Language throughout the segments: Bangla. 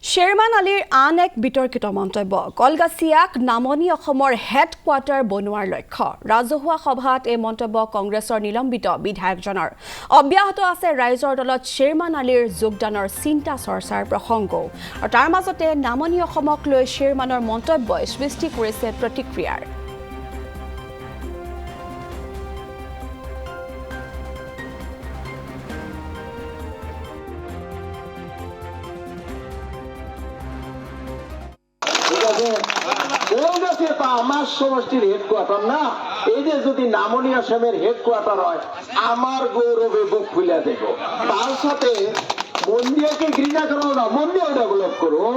শ্বেৰমান আলীৰ আন এক বিতৰ্কিত মন্তব্য কলগাছিয়াক নামনি অসমৰ হেডকোৱাৰ্টাৰ বনোৱাৰ লক্ষ্য ৰাজহুৱা সভাত এই মন্তব্য কংগ্ৰেছৰ নিলম্বিত বিধায়কজনৰ অব্যাহত আছে ৰাইজৰ দলত শ্বেৰমান আলীৰ যোগদানৰ চিন্তা চৰ্চাৰ প্ৰসংগও আৰু তাৰ মাজতে নামনি অসমক লৈ শ্বেৰমানৰ মন্তব্যই সৃষ্টি কৰিছে প্ৰতিক্ৰিয়াৰ আমার সমষ্টির হেডকোয়ার্টার না এই যে যদি নামনি আসামের হেডকোয়ার্টার হয় আমার গৌরবে বুক খুলে দেব তার সাথে মন্দিয়াকে ঘৃণা করো না মন্দিয়াও ডেভেলপ করুন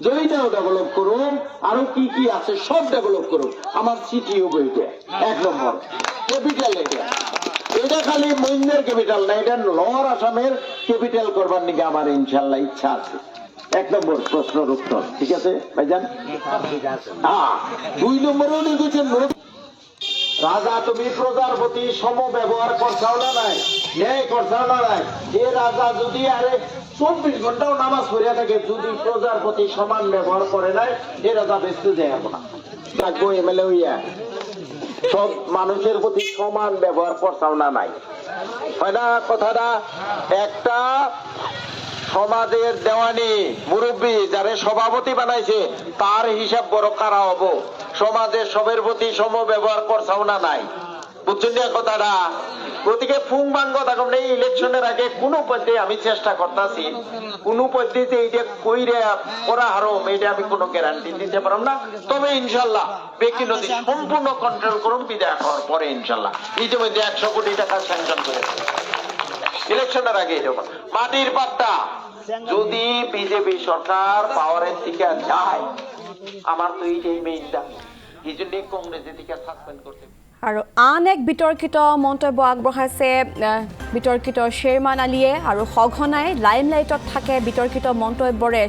জয়ীটাও ডেভেলপ করুন আরো কি কি আছে সব ডেভেলপ করুন আমার সিটিও বইটা 1 নম্বর ক্যাপিটাল এটা খালি মন্দির ক্যাপিটাল না এটা লোয়ার আসামের ক্যাপিটাল করবার নিকে আমার ইনশাল্লাহ ইচ্ছা আছে 1 নম্বর প্রশ্নের উত্তর ঠিক আছে ভাইজান হ্যাঁ 2 নম্বরে উনি বলছেন রাজা তুমি প্রজার প্রতি সম ব্যবহার করছাও না নাই ন্যায় করছাও না নাই এ রাজা যদি আরে 24 ঘন্টাও নামাজ পড়িয়া থাকে যদি প্রজার প্রতি সমান ব্যবহার করে নাই এ রাজা বেঁচতে যায় না থাকবো এমএলএ হইয়া সব মানুষের প্রতি সমান ব্যবহার করছাও না নাই হয় না কথাটা একটা সমাজের দেওয়ানি মুরব্বী যারে সভাপতি বানাইছে তার হিসাব বড় কারা হবো সমাজের সবের প্রতি সম ব্যবহার করছাও না নাই বুঝছেন না কথাটা প্রতিকে ফুং বাঙ্গ থাকুন এই ইলেকশনের আগে কোনো পদ্ধতি আমি চেষ্টা করতেছি কোনো পদ্ধতিতে এইটা কইরে করা হারম এটা আমি কোনো গ্যারান্টি দিতে পারলাম না তবে ইনশাল্লাহ ব্যক্তি নদী সম্পূর্ণ কন্ট্রোল করুন বিদায় হওয়ার পরে ইনশাল্লাহ ইতিমধ্যে 100 কোটি টাকা স্যাংশন করেছে ইলেকশনের আগে মাটির পাট্টা যদি বিজেপি সরকার পাওয়ারের দিকে যায় আমার তো এইটাই মেইন দাম এই জন্য কংগ্রেসের দিকে সাসপেন্ড করতে আৰু আন এক বিতৰ্কিত মন্তব্য আগবঢ়াইছে বিতৰ্কিত শ্বেৰমান আলীয়ে আৰু সঘনাই লাইমলাইটত থাকে বিতৰ্কিত মন্তব্যৰে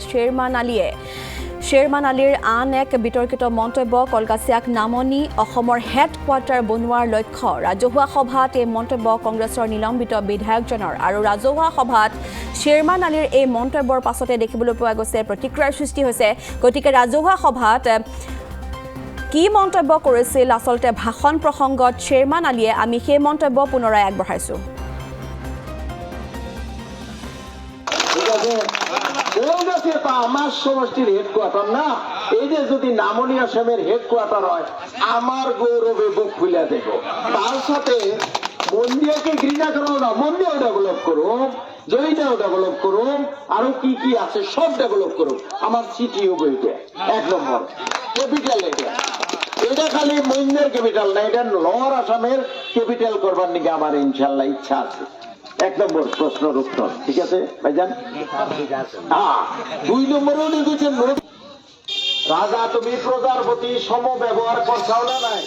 শ্বেৰমান আলীৰ আন এক বিতৰ্কিত মন্তব্য কলগাছিয়াক নামনি অসমৰ হেডকোৱাৰ্টাৰ বনোৱাৰ লক্ষ্য ৰাজহুৱা সভাত এই মন্তব্য কংগ্ৰেছৰ নিলম্বিত বিধায়কজনৰ আৰু ৰাজহুৱা সভাত শ্বেৰমান আলীৰ এই মন্তব্যৰ পাছতে দেখিবলৈ পোৱা গৈছে প্ৰতিক্ৰিয়াৰ সৃষ্টি হৈছে গতিকে ৰাজহুৱা সভাত কি মন্তব্য কৰিছিল আসলতে ভাষণ প্ৰসংগত শ্বেৰমান আলীয়ে আমি সেই মন্তব্য পুনৰাই আগবঢ়াইছো আমার সমষ্টির হেডকোয়ার্টার না এই যে যদি নামনি আসামের হেডকোয়ার্টার হয় আমার গৌরবে বুক খুলে দেব তার সাথে মন্দিয়াকে ঘৃণা করো না মন্দিয়াও ডেভেলপ করুন জয়ীটাও ডেভেলপ করুন আরো কি কি আছে সব ডেভেলপ করুন আমার সিটিও বইটা 1 নম্বর ক্যাপিটাল এটা খালি মন্দির ক্যাপিটাল না এটা লোয়ার আসামের ক্যাপিটাল করবার নিকে আমার ইনশাল্লাহ ইচ্ছা আছে 1 নম্বর প্রশ্নের উত্তর ঠিক আছে ভাইজান হ্যাঁ 2 নম্বরে উনি বলছেন রাজা তুমি প্রজার প্রতি সম ব্যবহার করছাও না নাই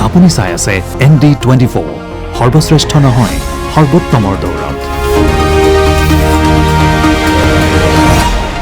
আপুনি চাই আছে ND24 সৰ্বশ্ৰেষ্ঠ নহয় সৰ্বোত্তমৰ দৌৰ